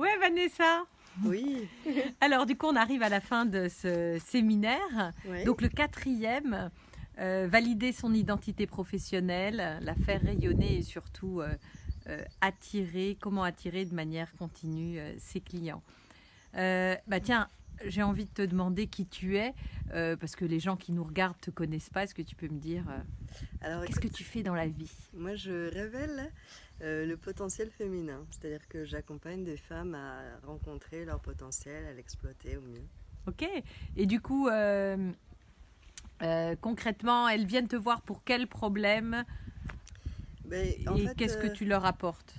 Ouais, Vanessa. Oui. Alors, du coup, on arrive à la fin de ce séminaire. Ouais. Donc, le 4e, valider son identité professionnelle, la faire rayonner et surtout attirer, comment attirer de manière continue ses clients. Tiens, j'ai envie de te demander qui tu es, parce que les gens qui nous regardent ne te connaissent pas. Est-ce que tu peux me dire Alors, qu'est-ce que écoute, tu fais dans la vie? moi, je révèle le potentiel féminin. C'est-à-dire que j'accompagne des femmes à rencontrer leur potentiel, à l'exploiter au mieux. Ok. Et du coup, concrètement, elles viennent te voir pour quel problème En et fait, qu'est-ce que tu leur apportes?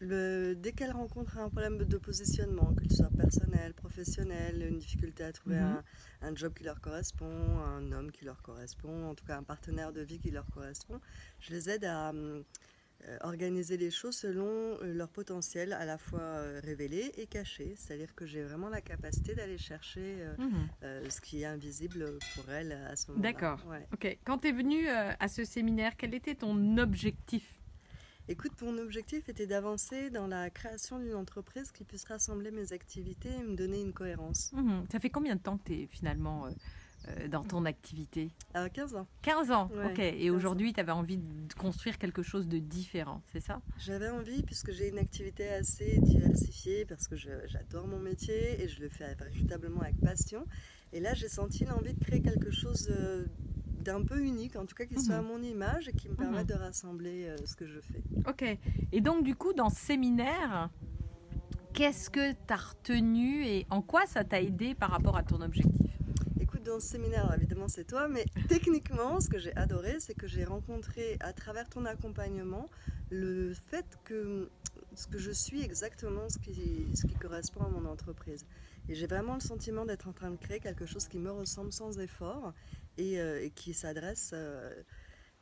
dès qu'elles rencontrent un problème de positionnement, que ce soit personnel, professionnel, une difficulté à trouver un job qui leur correspond, un homme qui leur correspond, en tout cas un partenaire de vie qui leur correspond, je les aide à organiser les choses selon leur potentiel, à la fois révélé et caché. C'est-à-dire que j'ai vraiment la capacité d'aller chercher ce qui est invisible pour elles à ce moment-là. D'accord. Ouais. Ok. Quand tu es venue à ce séminaire, quel était ton objectif? Écoute, mon objectif était d'avancer dans la création d'une entreprise qui puisse rassembler mes activités et me donner une cohérence. Ça fait combien de temps que tu es finalement dans ton activité? 15 ans. 15 ans, Ouais, ok. Et 15 aujourd'hui, tu avais envie de construire quelque chose de différent, c'est ça? J'avais envie, puisque j'ai une activité assez diversifiée, parce que j'adore mon métier et je le fais véritablement avec passion. Et là, j'ai senti l'envie de créer quelque chose d'un peu unique, en tout cas qui soit à mon image et qui me permette de rassembler ce que je fais. Ok. Et donc, du coup, dans ce séminaire, qu'est-ce que tu as retenu et en quoi ça t'a aidé par rapport à ton objectif? Écoute, dans ce séminaire, alors évidemment c'est toi, mais techniquement, ce que j'ai adoré, c'est que j'ai rencontré à travers ton accompagnement le fait que ce que je suis exactement ce qui correspond à mon entreprise. Et j'ai vraiment le sentiment d'être en train de créer quelque chose qui me ressemble sans effort et qui s'adresse,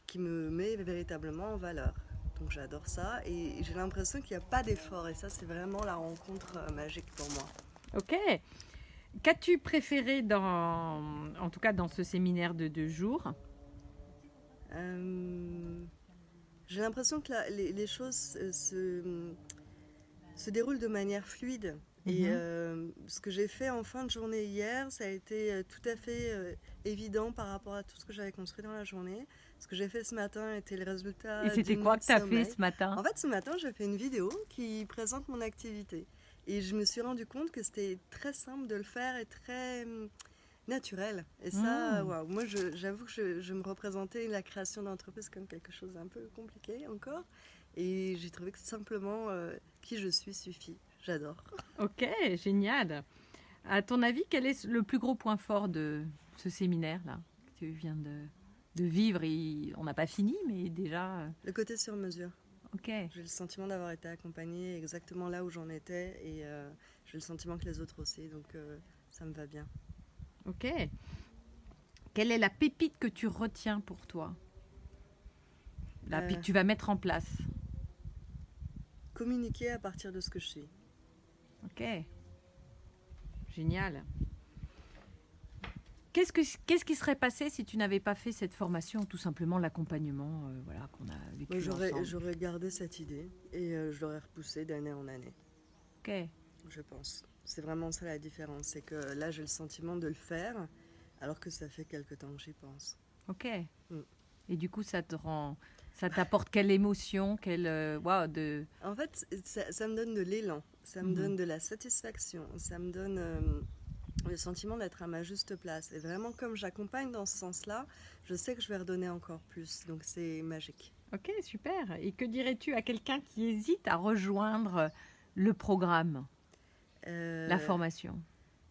qui me met véritablement en valeur. Donc j'adore ça et j'ai l'impression qu'il n'y a pas d'effort et ça c'est vraiment la rencontre magique pour moi. Ok. Qu'as-tu préféré en tout cas dans ce séminaire de 2 jours? J'ai l'impression que les choses se déroulent de manière fluide. Et ce que j'ai fait en fin de journée hier, ça a été tout à fait évident par rapport à tout ce que j'avais construit dans la journée. Ce que j'ai fait ce matin était le résultat Et c'était d'une quoi nuit que de tu as fait sommeil. ce matin? En fait, ce matin, j'ai fait une vidéo qui présente mon activité. Et je me suis rendu compte que c'était très simple de le faire et très naturel. Et ça, waouh. Moi, j'avoue que je me représentais la création d'entreprise comme quelque chose d'un peu compliqué encore. Et j'ai trouvé que simplement qui je suis suffit. J'adore. Ok, génial. À ton avis, quel est le plus gros point fort de ce séminaire-là que tu viens de vivre on n'a pas fini, mais déjà... Le côté sur mesure. Ok. J'ai le sentiment d'avoir été accompagnée exactement là où j'en étais et j'ai le sentiment que les autres aussi, donc ça me va bien. Ok. Quelle est la pépite que tu retiens pour toi? La pépite que tu vas mettre en place. Communiquer à partir de ce que je suis. Ok. Génial. Qu'est-ce qui serait passé si tu n'avais pas fait cette formation, tout simplement l'accompagnement voilà, qu'on a vécu ensemble? J'aurais gardé cette idée et je l'aurais repoussée d'année en année. Ok. Je pense. C'est vraiment ça la différence. C'est que là, j'ai le sentiment de le faire alors que ça fait quelque temps que j'y pense. Ok. Et du coup, ça t'apporte quelle émotion, En fait, ça me donne de l'élan, ça me donne de la satisfaction, ça me donne le sentiment d'être à ma juste place. Et vraiment, comme j'accompagne dans ce sens-là, je sais que je vais redonner encore plus. Donc, c'est magique. Ok, super. Et que dirais-tu à quelqu'un qui hésite à rejoindre le programme, la formation?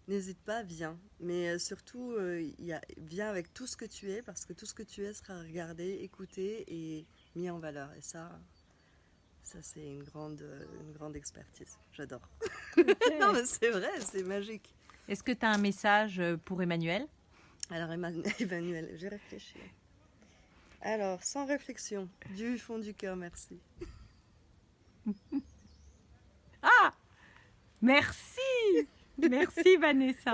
N'hésite pas, viens. Mais surtout, viens avec tout ce que tu es, parce que tout ce que tu es sera regardé, écouté et mis en valeur. Et ça c'est une grande expertise. J'adore. Okay. Non, mais c'est vrai, c'est magique. Est-ce que tu as un message pour Emmanuel? Alors, Emmanuel, j'ai réfléchi. Alors, sans réflexion, du fond du cœur, merci. Ah! Merci! Merci Vanessa.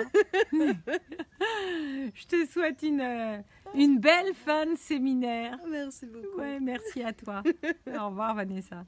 Je te souhaite une belle fin de séminaire. Merci beaucoup. Ouais, merci à toi. Au revoir Vanessa.